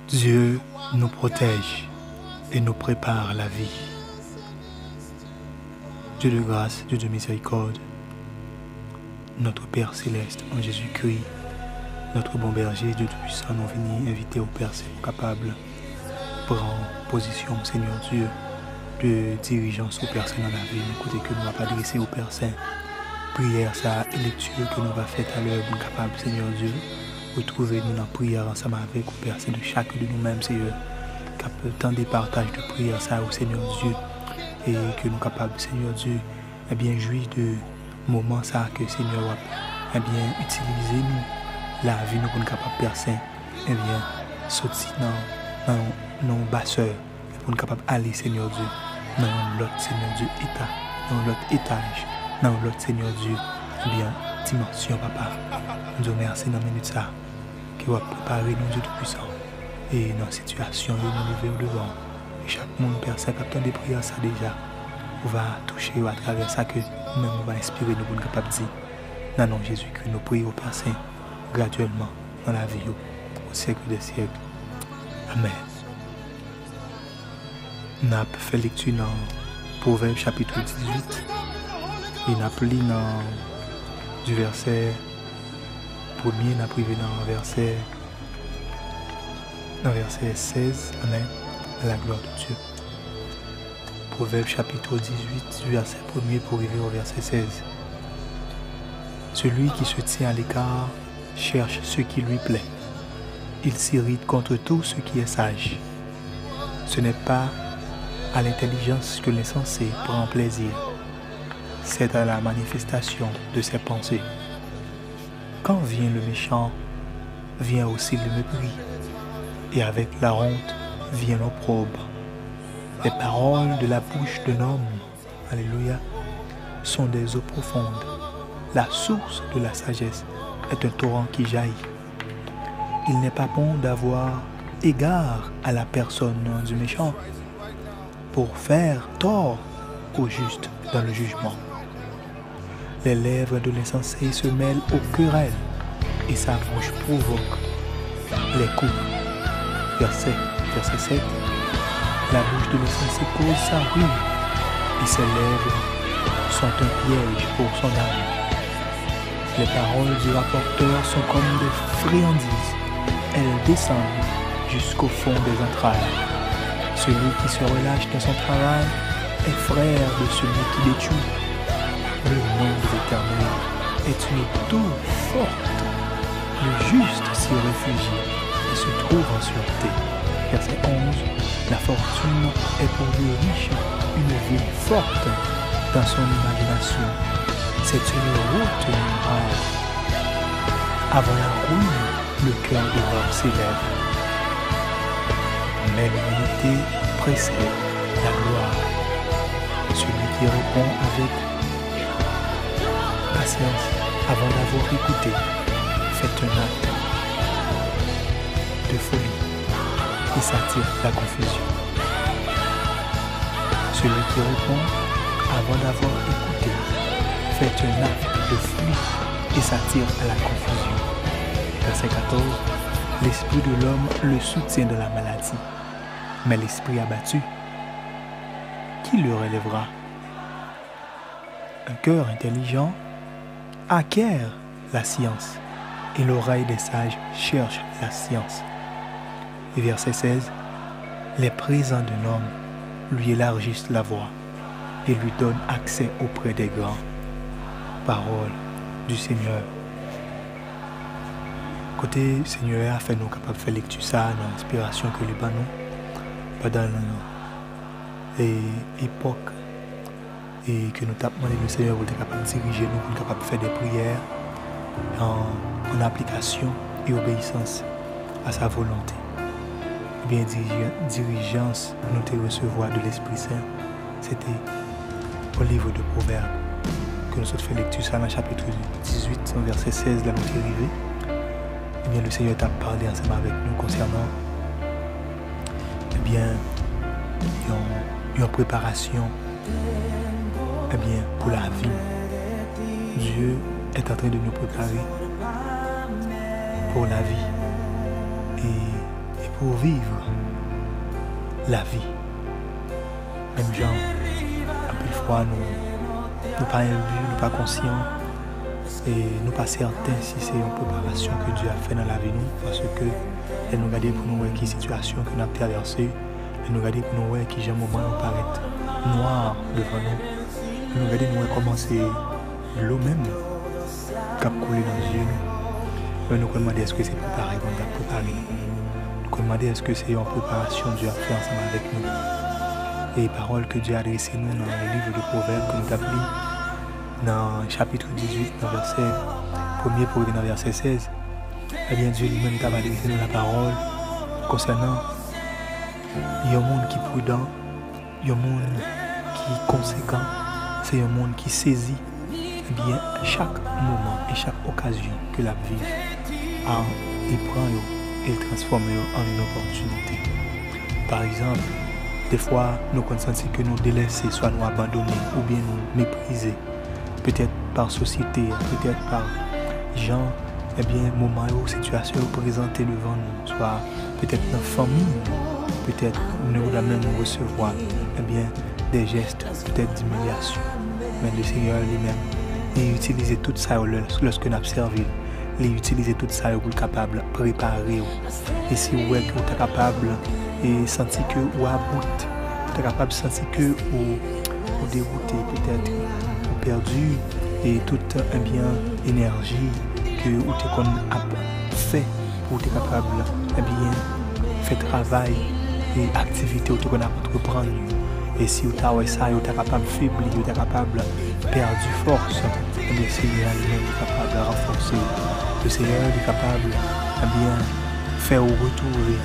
Dieu nous protège et nous prépare la vie. Dieu de grâce, Dieu de miséricorde, notre Père céleste en Jésus-Christ, notre bon berger, Dieu Tout-Puissant, nous venons inviter au Père capable, prendre position, Seigneur Dieu, de dirigeance au Père Saint dans la vie, nous côté que nous va adresser au Père Saint. Prière, ça, lecture que nous va faire à l'heure, nous capable, Seigneur Dieu, retrouver-nous dans la prière ensemble avec au Père Saint de chacun de nous-mêmes, Seigneur, capable tant des partages de prière, ça, au Seigneur Dieu, et que nous capables, Seigneur Dieu, eh bien, jouir de moments, ça, que Seigneur va, eh bien, utiliser nous, la vie, nous, pour nous capables, Père Saint, eh bien, sortir dans nos basseurs, pour nous capables aller, Seigneur Dieu, dans l'autre, Seigneur Dieu, état, dans l'autre étage, dans l'autre, Seigneur Dieu, eh bien, dimension, papa. Nous vous remercions dans la minute ça, qui va préparer nous, Dieu Tout-Puissant, et dans la situation, nous lever au devant. Et chaque monde, Père Saint, captant des prières, ça déjà, on va toucher à travers ça que nous-mêmes, on va inspirer nous pour nous capables de dire, dans le nom de Jésus-Christ, nous prions au Père Saint, graduellement, dans la vie, au siècle des siècles. Amen. Nous avons fait lecture dans Proverbe chapitre 18, et nous avons lu dans du verset 1er, nous avons privé dans verset 16, Amen, à la gloire de Dieu. Proverbe chapitre 18, du verset 1er pour arriver au verset 16. Celui qui se tient à l'écart cherche ce qui lui plaît. Il s'irrite contre tout ce qui est sage. Ce n'est pas à l'intelligence que l'insensé prend plaisir. C'est à la manifestation de ses pensées. Quand vient le méchant, vient aussi le mépris, et avec la honte vient l'opprobre. Les paroles de la bouche d'un homme, alléluia, sont des eaux profondes. La source de la sagesse est un torrent qui jaillit. Il n'est pas bon d'avoir égard à la personne du méchant pour faire tort au juste dans le jugement. Les lèvres de l'insensé se mêlent aux querelles et sa bouche provoque les coups. Verset 7. La bouche de l'insensé cause sa ruine et ses lèvres sont un piège pour son âme. Les paroles du rapporteur sont comme des friandises. Elles descendent jusqu'au fond des entrailles. Celui qui se relâche dans son travail est frère de celui qui détruit. Le nom de l'Éternel est une tour forte. Le juste s'y réfugie et se trouve en sûreté. Verset 11. La fortune est pour le riche une ville forte dans son imagination. C'est une route muraille. Avant la ruine, le cœur de l'homme s'élève. Mais l'humilité précède la gloire. Celui qui répond avec patience avant d'avoir écouté fait un acte de folie et s'attire la confusion. Celui qui répond avant d'avoir écouté fait un acte de folie et s'attire à la confusion. Verset 14. L'esprit de l'homme le soutient dans la maladie, mais l'esprit abattu, qui le relèvera? Un cœur intelligent acquiert la science et l'oreille des sages cherche la science. Et verset 16. Les présents d'un homme lui élargissent la voie et lui donnent accès auprès des grands. Parole du Seigneur. Côté Seigneur a fait nous capables de faire lecture ça dans l'inspiration que les banons pendant l'époque et que nous tapons le Seigneur pour être capable de diriger nous, pour être capable de faire des prières en application et obéissance à sa volonté. Et bien dirigeance nous te recevoir de l'Esprit Saint, c'était au livre de Proverbes que nous avons fait lecture ça dans le chapitre 18, verset 16, là nous sommes arrivés. Eh bien, le Seigneur t'a parlé ensemble avec nous concernant une préparation pour la vie. Dieu est en train de nous préparer pour la vie et pour vivre la vie. Même gens, un peu de fois, nous pas imbus, nous pas conscients et nous pas certains si c'est une préparation que Dieu a fait dans la vie nous, parce que elle nous regarde pour nous voir qui situation que nous avons traversée, elle nous regarde pour nous voir qui j'ai un moment où paraît noir devant nous, elle nous regarde pour nous voir comment c'est l'eau même qui a coulé dans les yeux nous. Nous demandons est-ce que c'est préparé qu'on a préparé. Nous demandons est-ce que c'est une préparation que Dieu a fait ensemble avec nous. Et les paroles que Dieu a adressées nous dans le livre de Proverbes que nous avons lu, dans le chapitre 18, dans le verset 1er pour dans le verset 16, eh bien Dieu lui-même t'a adressé nous la parole concernant il y a un monde qui est prudent, il y a un monde qui est conséquent, c'est un monde qui saisit eh bien chaque moment et chaque occasion que la vie a, il prend et il transforme en une opportunité. Par exemple, des fois, nous constatons que nous délaissons, soit nous abandonnés ou bien nous mépriser, peut-être par société, peut-être par gens, eh bien, moments ou situations présentées devant nous, soit peut-être dans la famille, peut-être nous allons même recevoir, eh bien, des gestes, peut-être d'humiliation. Mais le Seigneur lui-même, il utilise tout ça lorsque nous observons. Il utilise tout ça pour être capable de préparer. Et si vous êtes capable et sentir que vous à bout, vous êtes capable de sentir que vous dérouté, peut-être vous perdu, et toute énergie que vous avez fait pour être capable de faire travail et activité que vous avez entreprendre. Et si vous avez ça, vous êtes capable de faiblir, vous êtes capable de perdre force, le Seigneur lui-même est capable de renforcer. Le Seigneur est capable de faire retrouver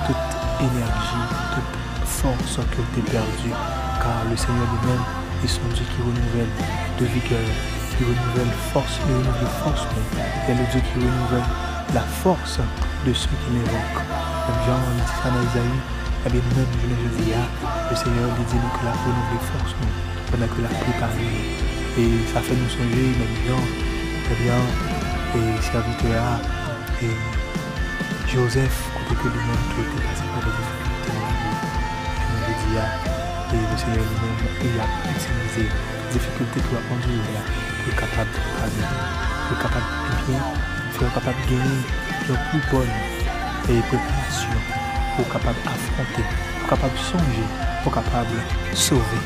toute énergie, toute force que tu as perdue. Car le Seigneur lui-même est son Dieu qui renouvelle de vigueur, qui renouvelle force, il renouvelle force. Il est le Dieu qui renouvelle la force de ceux qui l'évoquent. Comme Jean dit ça dans Isaïe, eh bien nous-mêmes, je dis, le Seigneur lui dit que la renouveler force nous, pendant que la préparé. Et ça fait nous songer, même Jean, eh bien, et serviteur et Joseph, côté que lui-même qui était passé par des difficultés dans la vie. Je me dis, et le Seigneur lui-même, il a utilisé les difficultés qu'il a conduites pour être capable de préparer, pour être capable de bien, faire capable de gagner une plus bonne préparation, pour être capable d'affronter, pour être capable de songer, pour être capable de sauver.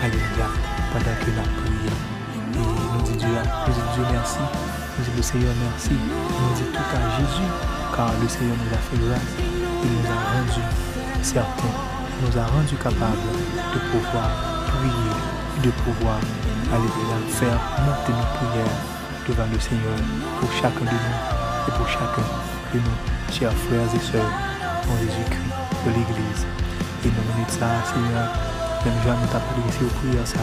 Alléluia, pendant que la prière. Et nous disons Dieu merci. Nous disons le Seigneur merci. Nous disons tout à Jésus, car le Seigneur nous a fait grâce. Il nous a rendu certains, nous a rendu capables de pouvoir prier, de pouvoir faire monter nos prières devant le Seigneur pour chacun de nous et pour chacun de nos chers frères et sœurs en Jésus-Christ de l'Église. Et nous menons ça, Seigneur, même Jean nous t'a pas adressé aux prières ça.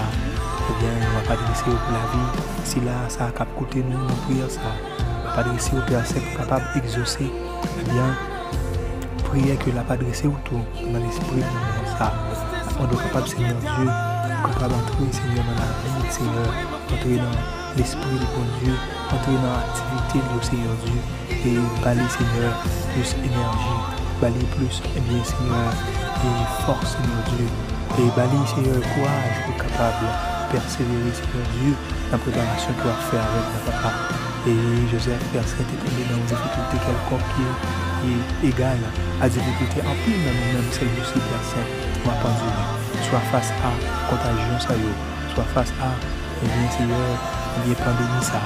Eh bien, on ne va pas adresser pour la vie. Si là, ça a cap côté nous, nos prières ça. On va pas adresser au Père Saint pour capable d'exaucer. Eh bien, prière que l'a pas adressé au tout dans l'esprit de ça. On doit capable, Seigneur Dieu, capable d'entrer, Seigneur, dans la vie, Seigneur, entrer dans l'esprit de bon Dieu, entrer dans l'activité du Seigneur Dieu, et balayer, Seigneur, plus énergie, balayer plus, eh bien, Seigneur, et force, Seigneur Dieu, et balayer, Seigneur, courage pour capable de persévérer, Seigneur Dieu, dans la préparation qu'on va faire avec notre papa. Et Joseph, Père Saint, est tombé dans une difficulté quelconque qui est égale à difficulté en plus dans nous-mêmes, celle-ci, Père Saint, on va pendurer, soit face à contagion, soit face à, eh bien, Seigneur, eh bien, pandémie, ça,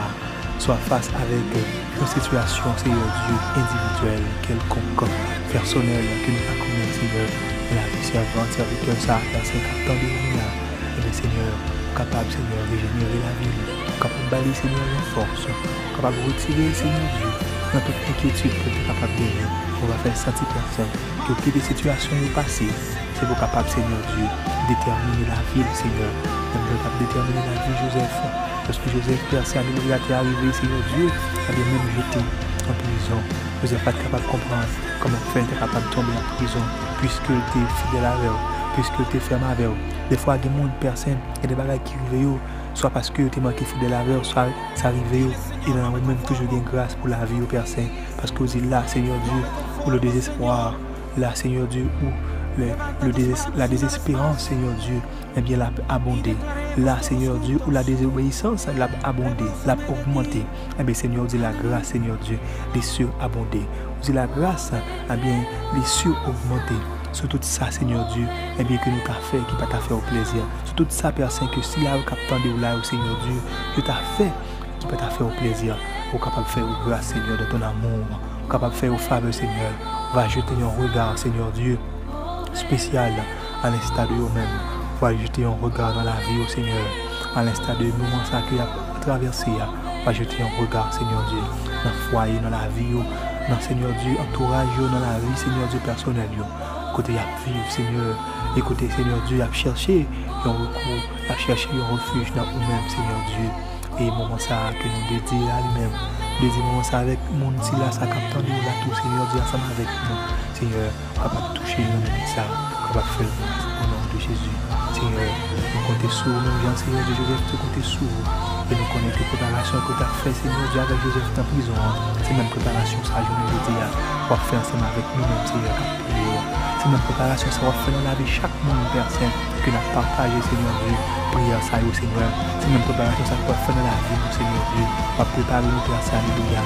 soit face avec une situation, Seigneur Dieu, individuelle, quelconque, personnelle, que nous avons connaître, Seigneur, la vie servante, serviteur, ça, Père Saint, tant de nous là, et le Seigneur, capable, Seigneur, de régénérer la vie, capable de balayer, Seigneur, une force, capable de retirer, Seigneur Dieu, dans toute inquiétude que tu es capable de vivre. On va faire sentir personne que toutes les situations sont passées, c'est pour capable, Seigneur Dieu, déterminer la vie, Seigneur, même capable de déterminer la vie de Joseph. Lorsque Joseph, Père Saint, il est arrivé, Seigneur Dieu, il avait même jeté en prison. Joseph n'est pas capable de comprendre comment faire, il est capable de tomber en prison, puisque il était fidèle à eux, puisque il était ferme avec eux. Des fois, il y a des gens, personnes, il y a des bagages qui arrivent, soit parce que tu es manqué fidèle à eux, soit ça arrive, et dans même toujours une grâce pour la vie au Père Saint, parce que vous êtes là, Seigneur Dieu, pour le désespoir, Là, Seigneur Dieu, où la désespérance, Seigneur Dieu, eh bien, l'a abondé. Là, Seigneur Dieu, où la désobéissance l'a abondé, l'a augmenté. Eh bien, Seigneur Dieu, la grâce, Seigneur Dieu, les surabondé. Vous la grâce, eh bien, les suraugmenté. Sur tout ça, Seigneur Dieu, eh bien, que nous t'a fait, qui t'a fait au plaisir. Sur tout ça, Père Saint, que si là, vous captez ou là, Seigneur Dieu, que t'a fait, qui peut t'a fait au plaisir. Vous êtes capable de faire au grâce, Seigneur, de ton amour. Vous êtes capable de faire au faveur, Seigneur. Va jeter un regard, Seigneur Dieu, spécial à l'instar de vous-même. Va jeter un regard dans la vie, au Seigneur, à l'instar de moments qu'il a traversé. Va jeter un regard, Seigneur Dieu, dans le foyer, dans la vie, dans Seigneur Dieu, entourage, dans la vie, Seigneur Dieu, personnel. Côté à vivre, Seigneur. Écoutez, Seigneur Dieu, à chercher un recours, à chercher un refuge dans vous-même, Seigneur Dieu. Et moment ça que nous dédions à lui-même. Nous disons ça avec mon petit là, ça capte de là tout, Seigneur Dieu, ensemble avec nous. Seigneur, capable de toucher nous ça, capable de faire au nom de Jésus. Seigneur, nous comptons sur nous, Jean-Seigneur de Joseph, nous comptons sur vous. Et nous connaissons les préparations que tu as fait, Seigneur Dieu, avec Joseph en prison. C'est même préparation, ça, je nous dis, on va faire ensemble avec nous-mêmes, Seigneur. C'est même préparation, ça va faire dans la vie chaque monde, Père Saint, que nous avons partagé, Seigneur Dieu. Prière, ça, Seigneur. C'est même préparation, ça va faire dans la vie, Seigneur Dieu. On va préparer nous, Père Saint, alléluia.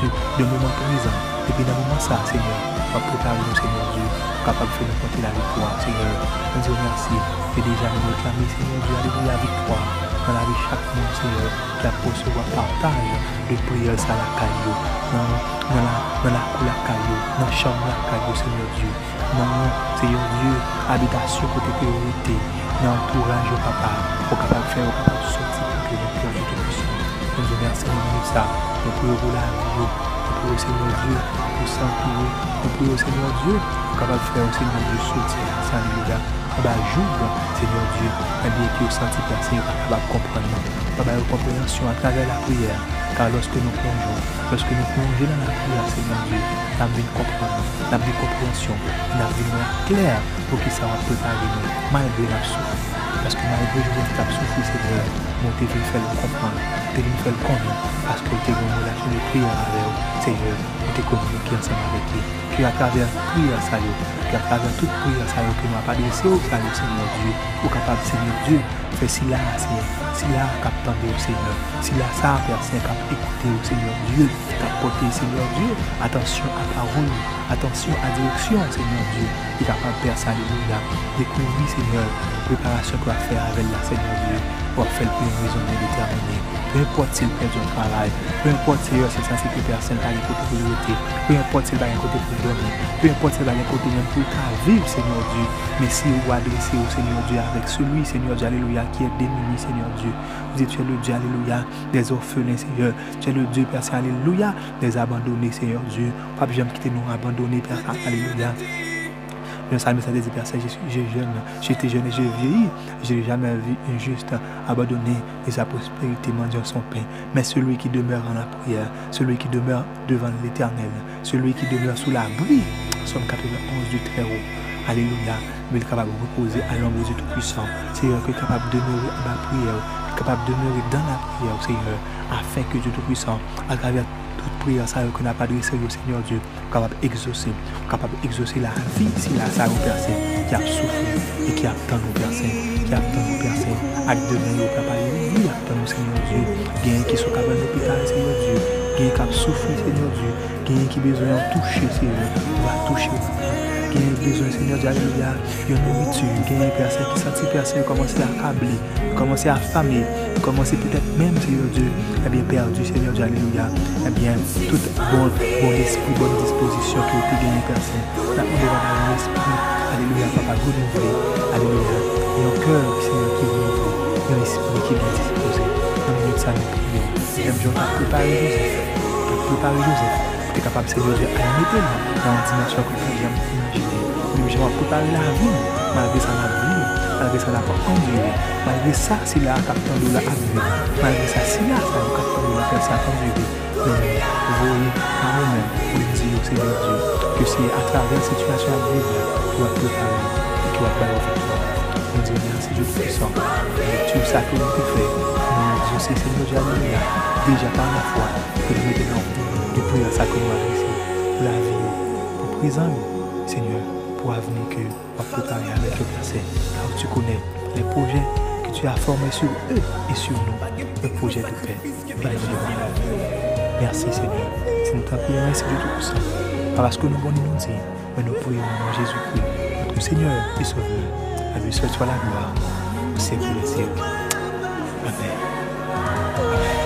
De moment présent, et puis dans le moment ça, Seigneur, on va préparer nous, Seigneur Dieu, capable de faire nous porter la victoire, Seigneur. Nous disons merci. Et déjà, nous réclamons, Seigneur Dieu, alléluia, la victoire. Dans la vie chaque monde, Seigneur, qui a pour recevoir partage de prières à la caillou, dans la cour la caillou, dans la chambre la caillou, Seigneur Dieu, dans Seigneur Dieu, habitation côté priorité, dans l'entourage au papa, au capable de faire, au capable de sortir pour que nous puissions tout puissant. Nous vous remercions de ça, nous prions pour la vie, nous prions Seigneur Dieu, pour s'entourer, nous prions Seigneur Dieu, capable de faire au Seigneur Dieu sortir, alléluia. J'ouvre, Seigneur Dieu, un bien qui est senti personne capable de comprendre, capable de compréhension à travers la prière. Car lorsque nous plongeons dans la prière, Seigneur Dieu, nous avons une compréhension, nous avons une compréhension, nous avons une claire pour que ça va préparer nous, malgré la souffrance. Parce que malgré que nous avons souffert, Seigneur, nous devons faire le comprendre, nous devons faire le connaître, parce que nous avons une relation de prière avec vous, Seigneur, nous devons communiquer ensemble avec lui. Que à travers la prière, ça y est, que à travers toute prière, ça y est, que nous n'avons pas adressé au Seigneur Dieu, au capable Seigneur Dieu, fait si là, captant au Seigneur, si là, ça, Père Saint, cap écouter au Seigneur Dieu, cap porter Seigneur Dieu, attention à parole, attention à direction, Seigneur Dieu, et capable Père Saint, alléluia, découvrir, Seigneur, préparation qu'on va faire avec la Seigneur Dieu, pour faire le plus raisonné, déterminé. Peu importe s'il perd son travail, peu importe si c'est censé que personne n'a un côté pour l'autre, peu importe s'il va un côté pour dormir, peu importe s'il va un côté même pour vivre, Seigneur Dieu. Mais si vous adressez au Seigneur Dieu avec celui, Seigneur Dieu, alléluia, qui est démuni, Seigneur Dieu. Vous êtes tu es le Dieu, alléluia, des orphelins, Seigneur. Tu es le Dieu, Père Saint, alléluia, des abandonnés, Seigneur Dieu. Pas jamais quitter nous abandonner, Père Saint, alléluia. Le psalmiste a dit, Père Saint, j'étais jeune et j'ai vieilli. Je n'ai jamais vu un juste abandonné et sa prospérité mendiant son pain. Mais celui qui demeure en la prière, celui qui demeure devant l'Éternel, celui qui demeure sous l'abri, Somme 91 du Très-Haut. Alléluia. Mais il est capable de reposer à l'ombre du Tout-Puissant. Seigneur, qui est capable de demeurer à la prière, capable de demeurer dans la prière, Seigneur, afin que Dieu Tout-Puissant, à travers toute prière, ça qu'on n'a pas adressé au Seigneur Dieu, capable d'exaucer la vie, si la ça au Père Saint, qui a souffert et qui attend nos Père Saint, qui attend nos Père Saint, acte de main au Papa, qui attend nos Seigneur Dieu, gain qui sont capables de l'hôpital, Seigneur Dieu, gain qui a souffert, Seigneur Dieu, gain qui a besoin de toucher, Seigneur, on va toucher. Qui a besoin, Seigneur Dieu, alléluia, il y a une nourriture, qui a une personne qui sentit personne commencer à accabler, commencer à affamer, commencer peut-être même, Seigneur Dieu, eh bien perdu, Seigneur Dieu, alléluia, eh bien, tout bon esprit, bonne disposition qui a été gagné, personne, la devant l'esprit, alléluia, papa, renouvelé, alléluia, et un cœur, Seigneur, qui est renouvelé, et un esprit qui est bien disposé, dans minute ça, nous prions, j'aime Dieu, t'as préparé Joseph, tu es capable, Seigneur Dieu, à mettre dans une dimension que tu as jamais imaginé. Même je vais préparer la vie, malgré ça la vie, malgré ça la porte endurée, malgré ça, si la captant de la arrivée, malgré ça, si la captant de la personne endurée, mais vous voyez, par nous-mêmes, vous dire, Seigneur Dieu, que c'est à travers cette situation à vivre, tu vas préparer et tu vas faire victoire. Nous disons merci Dieu puissant, tu sais ce que nous pouvons faire. Nous disons, c'est Seigneur Dieu, alléluia, déjà par la foi, que nous mettons de prier à ça que nous adressons pour la vie, pour présent, Seigneur, pour l'avenir que on va préparer avec le passé, car tu connais les projets que tu as formés sur eux et sur nous, le projet de paix et de bonheur. Merci Seigneur, c'est notre prière, merci de tout ça. Pas parce que nous voulons nous dire, mais nous prions en Jésus-Christ, notre Seigneur et Sauveur. À lui seul soit la gloire, au siècle des siècles. Amen. Amen.